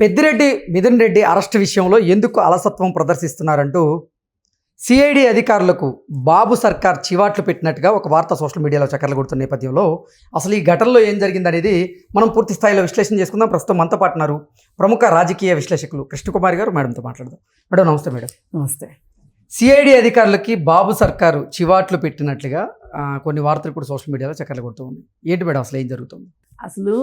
Peddireddy Mithun Reddy arrest విషయంలో ఎందుకు అలసత్వం ప్రదర్శిస్తున్నారంటూ సిఐడి అధికారులకు బాబు సర్కార్ చివాట్లు పెట్టినట్టుగా ఒక వార్త సోషల్ మీడియాలో చక్కర్లు కొడుతున్న నేపథ్యంలో అసలు ఈ ఘటనలో ఏం జరిగిందనేది మనం పూర్తి స్థాయిలో విశ్లేషణ చేసుకుందాం. ప్రస్తుతం మనతో పాటు ఉన్నారు ప్రముఖ రాజకీయ విశ్లేషకులు కృష్ణకుమారి గారు. మేడంతో మాట్లాడదాం. మేడం నమస్తే. మేడం నమస్తే. సిఐడి అధికారులకి బాబు సర్కారు చివాట్లు పెట్టినట్లుగా కొన్ని వార్తలు కూడా సోషల్ మీడియాలో చక్కర్లు కొడుతూ ఉంది. ఏంటి మేడం అసలు ఏం జరుగుతుంది? అసలు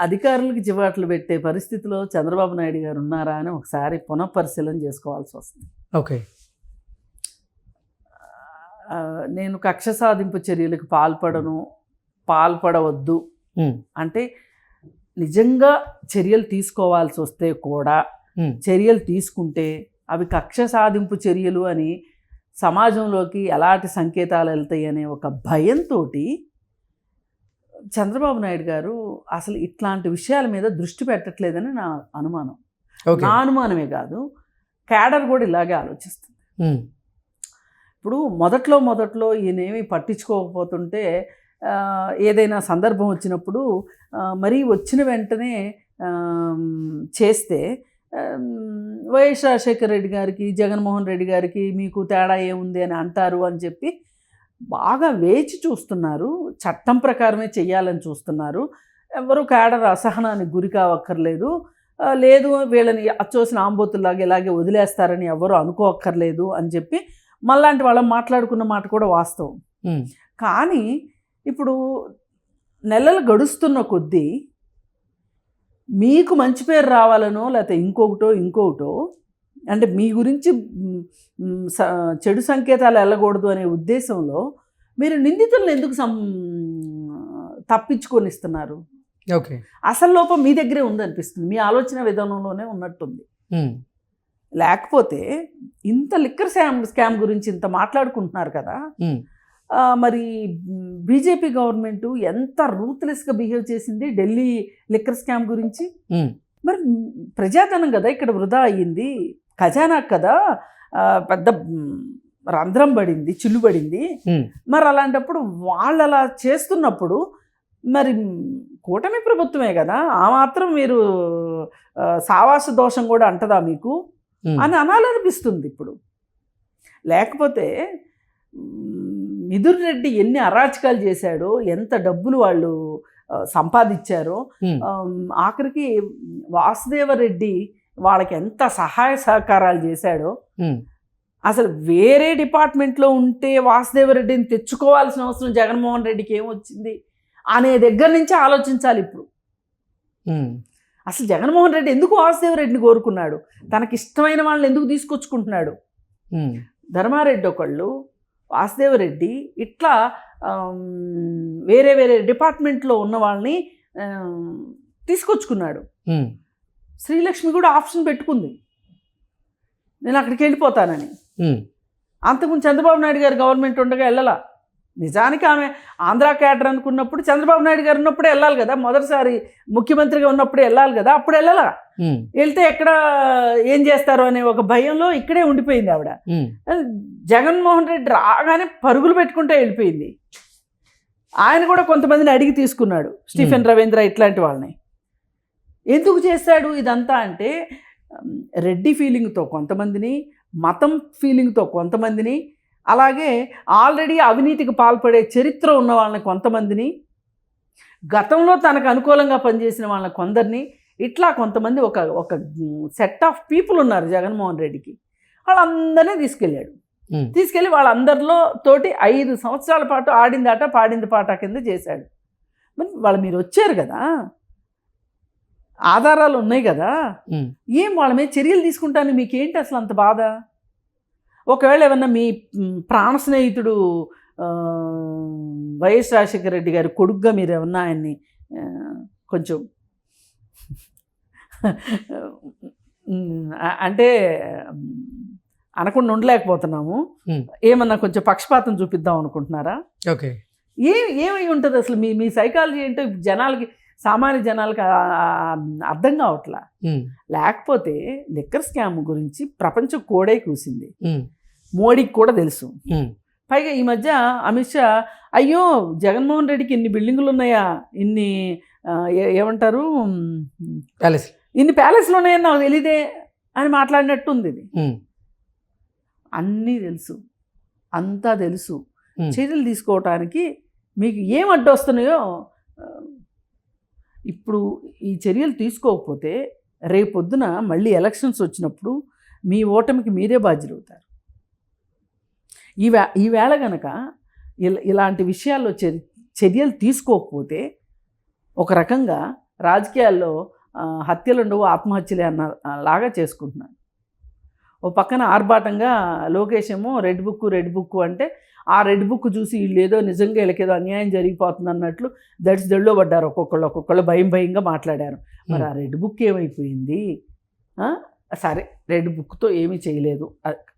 అధికారులకు చివాట్లు పెట్టే పరిస్థితిలో చంద్రబాబు నాయుడు గారు ఉన్నారా అని ఒకసారి పునఃపరిశీలన చేసుకోవాల్సి వస్తుంది. ఓకే. నేను కక్ష సాధింపు చర్యలకు పాల్పడవద్దు అంటే నిజంగా చర్యలు తీసుకోవాల్సి వస్తే కూడా చర్యలు తీసుకుంటే అవి కక్ష సాధింపు చర్యలు అని సమాజంలోకి ఎలాంటి సంకేతాలు వెళ్తాయి అనే ఒక భయంతో చంద్రబాబు నాయుడు గారు అసలు ఇట్లాంటి విషయాల మీద దృష్టి పెట్టట్లేదని నా అనుమానం. నా అనుమానమే కాదు, క్యాడర్ కూడా ఇలాగే ఆలోచిస్తుంది. ఇప్పుడు మొదట్లో ఈయనేమి పట్టించుకోకపోతుంటే ఏదైనా సందర్భం వచ్చినప్పుడు మరీ వచ్చిన వెంటనే చేస్తే వైఎస్ రాజశేఖర రెడ్డి గారికి జగన్మోహన్ రెడ్డి గారికి మీకు తేడా ఏముంది అని అంటారు అని చెప్పి బాగా వేచి చూస్తున్నారు. చట్టం ప్రకారమే చెయ్యాలని చూస్తున్నారు. ఎవరు క్యాడర్ అసహనానికి గురి కావక్కర్లేదు. లేదు వీళ్ళని అచ్చోసిన ఆంబోతుల్లాగా ఇలాగే వదిలేస్తారని ఎవరు అనుకోక్కర్లేదు అని చెప్పి మళ్ళాంటి వాళ్ళని మాట్లాడుకున్న మాట కూడా వాస్తవం. కానీ ఇప్పుడు నెలలు గడుస్తున్న కొద్దీ మీకు మంచి పేరు రావాలనో లేకపోతే ఇంకొకటో అంటే మీ గురించి చెడు సంకేతాలు వెళ్ళకూడదు అనే ఉద్దేశంలో మీరు నిందితులను ఎందుకు తప్పించుకొని ఇస్తున్నారు? ఓకే. అసలు లోపం మీ దగ్గరే ఉందనిపిస్తుంది. మీ ఆలోచన విధానంలోనే ఉన్నట్టుంది. లేకపోతే ఇంత లిక్కర్ స్కామ్ గురించి ఇంత మాట్లాడుకుంటున్నారు కదా, మరి బీజేపీ గవర్నమెంట్ ఎంత రూత్లెస్గా బిహేవ్ చేసింది ఢిల్లీ లిక్కర్ స్కామ్ గురించి. మరి ప్రజాధనం కదా ఇక్కడ వృధా అయ్యింది, ఖజానా కదా పెద్ద రంధ్రం పడింది, చిల్లు పడింది. మరి అలాంటప్పుడు వాళ్ళు అలా చేస్తున్నప్పుడు మరి కూటమి ప్రభుత్వమే కదా, ఆ మాత్రం మీరు సావాస దోషం కూడా అంటదా మీకు అని అనాలనిపిస్తుంది ఇప్పుడు. లేకపోతే మిథున్ రెడ్డి ఎన్ని అరాచకాలు చేశాడో, ఎంత డబ్బులు వాళ్ళు సంపాదించారో, ఆఖరికి వాసుదేవరెడ్డి వాళ్ళకి ఎంత సహాయ సహకారాలు చేశాడో, అసలు వేరే డిపార్ట్మెంట్లో ఉంటే వాసుదేవరెడ్డిని తెచ్చుకోవాల్సిన అవసరం జగన్మోహన్ రెడ్డికి ఏమొచ్చింది అనే దగ్గర నుంచి ఆలోచించాలి ఇప్పుడు. అసలు జగన్మోహన్ రెడ్డి ఎందుకు వాసుదేవరెడ్డిని కోరుకున్నాడు? తనకి ఇష్టమైన వాళ్ళని ఎందుకు తీసుకొచ్చుకుంటున్నాడు? ధర్మారెడ్డి ఒకళ్ళు, వాసుదేవరెడ్డి, ఇట్లా వేరే వేరే డిపార్ట్మెంట్లో ఉన్న వాళ్ళని తీసుకొచ్చుకున్నాడు. శ్రీలక్ష్మి కూడా ఆప్షన్ పెట్టుకుంది, నేను అక్కడికి వెళ్ళిపోతానని. అంతకుముందు చంద్రబాబు నాయుడు గారు గవర్నమెంట్ ఉండగా వెళ్ళలా. నిజానికి ఆమె ఆంధ్రా క్యాడర్ అనుకున్నప్పుడు చంద్రబాబు నాయుడు గారు ఉన్నప్పుడే వెళ్ళాలి కదా, మొదటిసారి ముఖ్యమంత్రిగా ఉన్నప్పుడే వెళ్ళాలి కదా, అప్పుడు వెళ్ళలా. వెళ్తే ఎక్కడ ఏం చేస్తారో అనే ఒక భయంలో ఇక్కడే ఉండిపోయింది ఆవిడ. జగన్మోహన్ రెడ్డి రాగానే పరుగులు పెట్టుకుంటే వెళ్ళిపోయింది. ఆయన కూడా కొంతమందిని అడిగి తీసుకున్నాడు, స్టీఫెన్ రవీంద్ర ఇట్లాంటి వాళ్ళని. ఎందుకు చేశాడు ఇదంతా అంటే రెడ్డి ఫీలింగ్తో కొంతమందిని, మతం ఫీలింగ్తో కొంతమందిని, అలాగే ఆల్రెడీ అవినీతికి పాల్పడే చరిత్ర ఉన్న వాళ్ళని కొంతమందిని, గతంలో తనకు అనుకూలంగా పనిచేసిన వాళ్ళని కొందరిని, ఇట్లా కొంతమంది ఒక సెట్ ఆఫ్ పీపుల్ ఉన్నారు జగన్మోహన్ రెడ్డికి. వాళ్ళందరినీ తీసుకెళ్ళి వాళ్ళందరిలో తోటి 5 సంవత్సరాల పాటు ఆడిందాట పాడింది పాట కింద చేశాడు. మరి మీరు వచ్చారు కదా, ఆధారాలు ఉన్నాయి కదా, ఏం వాళ్ళ మీద చర్యలు తీసుకుంటాను మీకేంటి అసలు అంత బాధ? ఒకవేళ ఏమన్నా మీ ప్రాణ స్నేహితుడు వైఎస్ రాజశేఖర రెడ్డి గారి కొడుకుగా మీరు ఏమన్నా ఆయన్ని కొంచెం అంటే అనకుండా ఉండలేకపోతున్నాము, ఏమన్నా కొంచెం పక్షపాతం చూపిద్దాం అనుకుంటున్నారా? ఓకే. ఏమై ఉంటుంది అసలు మీ సైకాలజీ ఏంటో జనాలకి, సామాన్య జనాలకి అర్థం కావట్లా. లేకపోతే లిక్కర్ స్కామ్ గురించి ప్రపంచం కోడే కూసింది, మోడీకి కూడా తెలుసు. పైగా ఈ మధ్య అమిత్ షా అయ్యో జగన్మోహన్ రెడ్డికి ఇన్ని బిల్డింగులు ఉన్నాయా, ఇన్ని ఏమంటారు ఇన్ని ప్యాలెస్లు ఉన్నాయని నాకు తెలియదే అని మాట్లాడినట్టు ఉంది ఇది. అన్నీ తెలుసు, అంతా తెలుసు. చర్యలు తీసుకోవటానికి మీకు ఏం అడ్డొస్తున్నాయో ఇప్పుడు ఈ చర్యలు తీసుకోకపోతే రేపొద్దున మళ్ళీ ఎలక్షన్స్ వచ్చినప్పుడు మీ ఓటమికి మీరే బాధ్యులవుతారు. ఈవేళ గనక ఇలాంటి విషయాల్లో చర్యలు తీసుకోకపోతే ఒక రకంగా రాజకీయాల్లో హత్యలుండవు ఆత్మహత్యలే అన్న లాగా చేసుకుంటున్నాను. ఓ పక్కన ఆర్భాటంగా లోకేష్ ఏమో రెడ్ బుక్ అంటే ఆ రెడ్ బుక్ చూసి వీళ్ళు ఏదో నిజంగా వీళ్ళకేదో అన్యాయం జరిగిపోతుంది అన్నట్లు దడిలో పడ్డారు. ఒక్కొక్కళ్ళు భయంగా మాట్లాడారు. మరి ఆ రెడ్ బుక్ ఏమైపోయింది? సరే, రెడ్ బుక్తో ఏమీ చేయలేదు,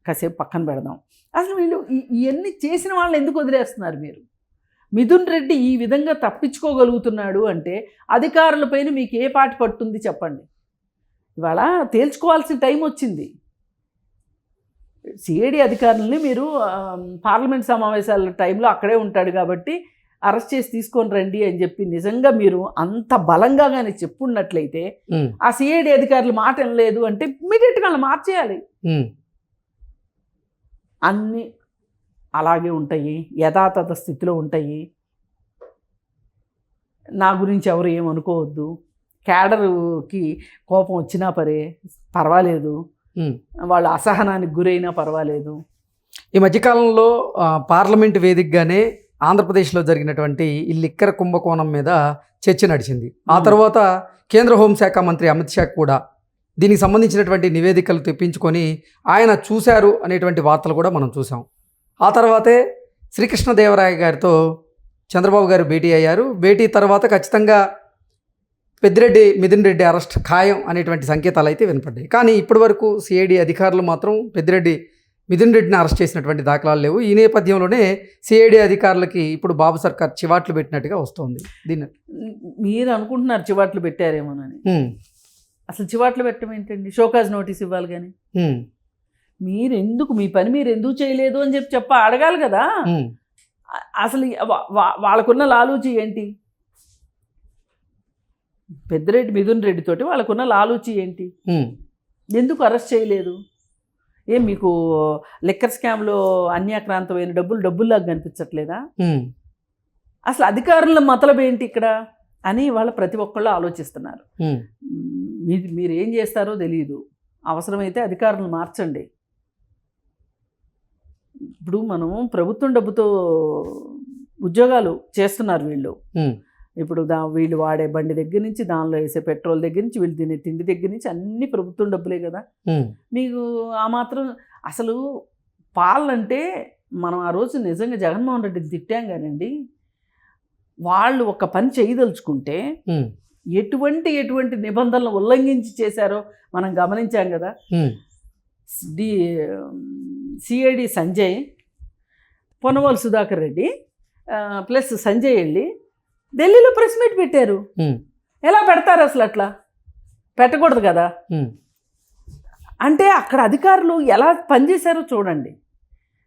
కాసేపు పక్కన పెడదాం. అసలు వీళ్ళు ఇవన్నీ చేసిన వాళ్ళని ఎందుకు వదిలేస్తున్నారు మీరు? మిథున్ రెడ్డి ఈ విధంగా తప్పించుకోగలుగుతున్నాడు అంటే అధికారులపైన మీకు ఏ పాటి పట్టుంది చెప్పండి. ఇవాళ తేల్చుకోవాల్సిన టైం వచ్చింది. సిఐడి అధికారులని మీరు పార్లమెంట్ సమావేశాల టైంలో అక్కడే ఉంటాడు కాబట్టి అరెస్ట్ చేసి తీసుకొని రండి అని చెప్పి నిజంగా మీరు అంత బలంగా కానీ చెప్పున్నట్లయితే ఆ సిఐడి అధికారులు మాట వినలేదు అంటే ఇమ్మీడియట్గా వాళ్ళు మార్చేయాలి. అన్నీ అలాగే ఉంటాయి, యథాతథ స్థితిలో ఉంటాయి. నా గురించి ఎవరు ఏమనుకోవద్దు, క్యాడర్కి కోపం వచ్చినా పర్వాలేదు, వాళ్ళ అసహనానికి గురైనా పర్వాలేదు. ఈ మధ్యకాలంలో పార్లమెంటు వేదికగానే ఆంధ్రప్రదేశ్లో జరిగినటువంటి ఈ లిక్కర్ కుంభకోణం మీద చర్చ నడిచింది. ఆ తర్వాత కేంద్ర హోంశాఖ మంత్రి అమిత్ షా కూడా దీనికి సంబంధించినటువంటి నివేదికలు తెప్పించుకొని ఆయన చూశారు అనేటువంటి వార్తలు కూడా మనం చూసాం. ఆ తర్వాతే శ్రీకృష్ణదేవరాయ గారితో చంద్రబాబు గారు భేటీ అయ్యారు. భేటీ తర్వాత ఖచ్చితంగా పెద్దిరెడ్డి మిథున్ రెడ్డి అరెస్ట్ ఖాయం అనేటువంటి సంకేతాలు అయితే వినపడ్డాయి. కానీ ఇప్పటి వరకు సిఐడి అధికారులు మాత్రం పెద్దిరెడ్డి మిథున్ రెడ్డిని అరెస్ట్ చేసినటువంటి దాఖలాలు లేవు. ఈ నేపథ్యంలోనే సిఐడి అధికారులకి ఇప్పుడు బాబు సర్కార్ చివాట్లు పెట్టినట్టుగా వస్తుంది. దీన్ని మీరు అనుకుంటున్నారు చివాట్లు పెట్టారేమోనని. అసలు చివాట్లు పెట్టడం ఏంటండి? షోకాజ్ నోటీస్ ఇవ్వాలి కానీ మీ పని మీరు ఎందుకు చేయలేదు అని చెప్పి అడగాలి కదా. అసలు వాళ్ళకున్న లాలూచి ఏంటి? పెద్దిరెడ్డి మిథున్ రెడ్డి తోటి వాళ్ళకున్న లాలూచి ఏంటి? ఎందుకు అరెస్ట్ చేయలేదు? మీకు లిక్కర్ స్కామ్లో అన్యాక్రాంతమైన డబ్బుల్లాగా కనిపించట్లేదా? అసలు అధికారుల మతలబు ఏంటి ఇక్కడ అని వాళ్ళ ప్రతి ఒక్కళ్ళు ఆలోచిస్తున్నారు. మీరు ఏం చేస్తారో తెలియదు. అవసరమైతే అధికారులను మార్చండి. ఇప్పుడు మనం ప్రభుత్వం డబ్బుతో ఉద్యోగాలు చేస్తున్నారు వీళ్ళు. ఇప్పుడు వీళ్ళు వాడే బండి దగ్గర నుంచి, దానిలో వేసే పెట్రోల్ దగ్గర నుంచి, వీళ్ళు తినే తిండి దగ్గర నుంచి అన్ని ప్రభుత్వం డబ్బులే కదా. మీకు ఆ మాత్రం అసలు పాలంటే మనం ఆ రోజు నిజంగా జగన్మోహన్ రెడ్డిని తిట్టాం కానండి. వాళ్ళు ఒక పని చేయదలుచుకుంటే ఎటువంటి నిబంధనలు ఉల్లంఘించి చేశారో మనం గమనించాం కదా. సిఐడి సంజయ్, పొన్నవాళ్ళు సుధాకర్ రెడ్డి ప్లస్ సంజయ్ వెళ్ళి ఢిల్లీలో ప్రెస్ మీట్ పెట్టారు. ఎలా పెడతారు? అసలు అట్లా పెట్టకూడదు కదా. అంటే అక్కడ అధికారులు ఎలా పనిచేశారో చూడండి.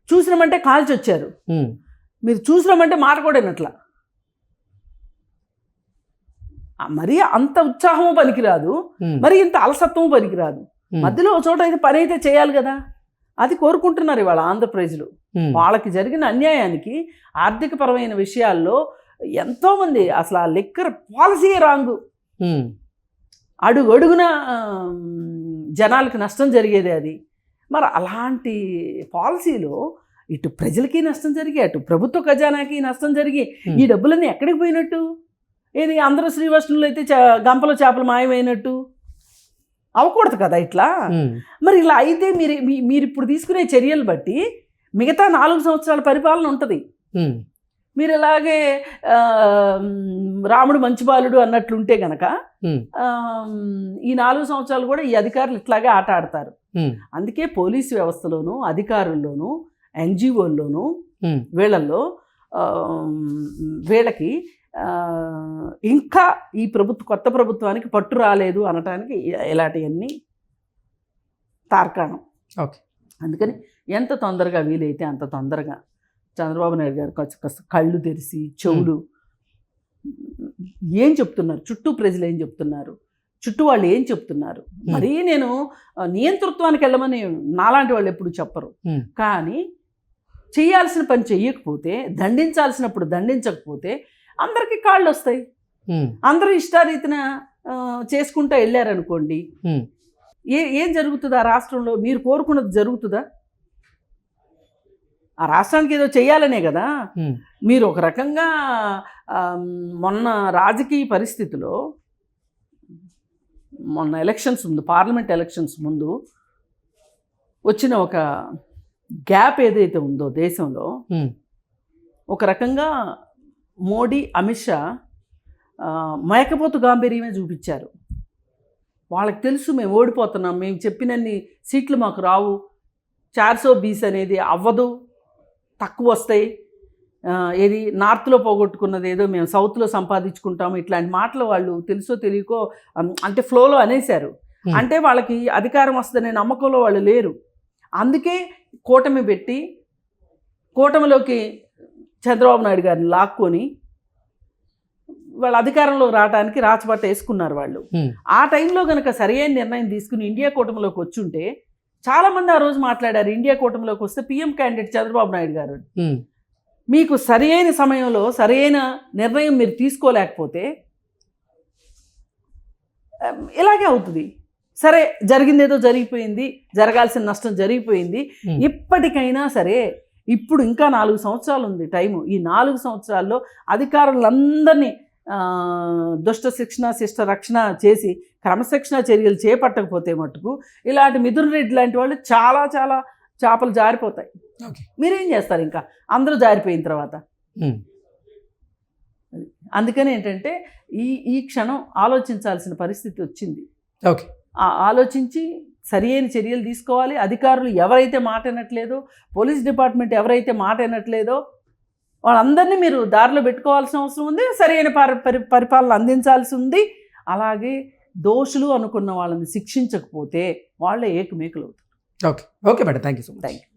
చూసినామంటే కాల్చి వచ్చారు, మీరు చూసినామంటే మాట కూడా వినట్లా. మరి అంత ఉత్సాహము పనికిరాదు, మరి ఇంత అలసత్వము పనికిరాదు. మధ్యలో ఒక చోట అయితే పని అయితే చేయాలి కదా. అది కోరుకుంటున్నారు ఇవాళ ఆంధ్ర ప్రజలు. వాళ్ళకి జరిగిన అన్యాయానికి ఆర్థికపరమైన విషయాల్లో ఎంతోమంది అసలు ఆ లిక్కర్ పాలసీ రాంగు, అడుగున జనాలకి నష్టం జరిగేది అది. మరి అలాంటి పాలసీలో ఇటు ప్రజలకి నష్టం జరిగి, అటు ప్రభుత్వ ఖజానాకి నష్టం జరిగి ఈ డబ్బులన్నీ ఎక్కడికి పోయినట్టు? ఏది అందరూ శ్రీవష్ణులు అయితే గంపలో చేపలు మాయమైనట్టు అవ్వకూడదు కదా ఇట్లా. మరి ఇలా అయితే మీరు ఇప్పుడు తీసుకునే చర్యలు బట్టి మిగతా 4 సంవత్సరాల పరిపాలన ఉంటుంది. మీరు ఇలాగే రాముడు మంచి బాలుడు అన్నట్లుంటే గనక ఈ 4 సంవత్సరాలు కూడా ఈ అధికారులు ఇట్లాగే ఆట ఆడతారు. అందుకే పోలీసు వ్యవస్థలోను, అధికారుల్లోనూ, ఎన్జిఓల్లోనూ వీళ్ళకి ఇంకా ఈ కొత్త ప్రభుత్వానికి పట్టు రాలేదు అనటానికి ఇలాంటివన్నీ తార్కాణం. ఓకే, అందుకని ఎంత తొందరగా వీలైతే అంత తొందరగా చంద్రబాబు నాయుడు గారు కళ్ళు తెరిచి చెవులు ఏం చెప్తున్నారు, చుట్టూ ప్రజలు ఏం చెప్తున్నారు, చుట్టూ వాళ్ళు ఏం చెప్తున్నారు. మరీ నేను నియంతృత్వానికి వెళ్ళమని నాలాంటి వాళ్ళు ఎప్పుడు చెప్పరు. కానీ చేయాల్సిన పని చెయ్యకపోతే, దండించాల్సినప్పుడు దండించకపోతే అందరికీ కాళ్ళు వస్తాయి. అందరూ ఇష్టారీతిన చేసుకుంటూ వెళ్ళారనుకోండి, ఏం జరుగుతుంది ఆ రాష్ట్రంలో? మీరు కోరుకున్నది జరుగుతుందా? ఆ రాష్ట్రానికి ఏదో చేయాలనే కదా. మీరు ఒక రకంగా మొన్న రాజకీయ పరిస్థితిలో, మొన్న ఎలక్షన్స్ ముందు, పార్లమెంట్ ఎలక్షన్స్ ముందు వచ్చిన ఒక గ్యాప్ ఏదైతే ఉందో దేశంలో, ఒక రకంగా మోడీ, అమిత్ షా మేకపోతు గాంభీర్యమే చూపించారు. వాళ్ళకి తెలుసు మేము ఓడిపోతున్నాం, మేము చెప్పినన్ని సీట్లు మాకు రావు, 420 అనేది అవ్వదు, తక్కువ వస్తాయి, ఏది నార్త్లో పోగొట్టుకున్నది ఏదో మేము సౌత్లో సంపాదించుకుంటాము, ఇట్లాంటి మాటలు వాళ్ళు తెలుసో తెలియకో అంటే ఫ్లోలో అనేశారు. అంటే వాళ్ళకి అధికారం వస్తుందనే నమ్మకంలో వాళ్ళు లేరు. అందుకే కూటమి పెట్టి, కూటమిలోకి చంద్రబాబు నాయుడు గారిని లాక్కొని వాళ్ళ అధికారంలో రావడానికి రాచబాట వేసుకున్నారు వాళ్ళు. ఆ టైంలో కనుక సరైన నిర్ణయం తీసుకుని ఇండియా కూటమిలోకి వచ్చుంటే, చాలామంది ఆ రోజు మాట్లాడారు, ఇండియా కూటమిలోకి వస్తే పీఎం క్యాండిడేట్ చంద్రబాబు నాయుడు గారు. మీకు సరైన సమయంలో సరైన నిర్ణయం మీరు తీసుకోలేకపోతే ఇలాగే అవుతుంది. సరే, జరిగిందేదో జరిగిపోయింది, జరగాల్సిన నష్టం జరిగిపోయింది. ఇప్పటికైనా సరే, ఇప్పుడు ఇంకా 4 సంవత్సరాలు ఉంది టైము. ఈ 4 సంవత్సరాల్లో అధికారులందరినీ దుష్ట శిక్షణ, శిష్ట రక్షణ చేసి క్రమశిక్షణ చర్యలు చేపట్టకపోతే మటుకు ఇలాంటి మిథున్ రెడ్డి లాంటి వాళ్ళు చాలా చాలా చేపలు జారిపోతాయి. మీరేం చేస్తారు ఇంకా అందరూ జారిపోయిన తర్వాత? అందుకని ఏంటంటే ఈ క్షణం ఆలోచించాల్సిన పరిస్థితి వచ్చింది. ఓకే, ఆలోచించి సరియైన చర్యలు తీసుకోవాలి. అధికారులు ఎవరైతే మాట వినట్లేదో, పోలీస్ డిపార్ట్మెంట్ ఎవరైతే మాట వినట్లేదో వాళ్ళందరినీ మీరు దారిలో పెట్టుకోవాల్సిన అవసరం ఉంది. సరైన పరిపాలన అందించాల్సి ఉంది. అలాగే దోషులు అనుకున్న వాళ్ళని శిక్షించకపోతే వాళ్ళే ఏకమేకులు అవుతారు. Okay madam, thank you so much. Thank you.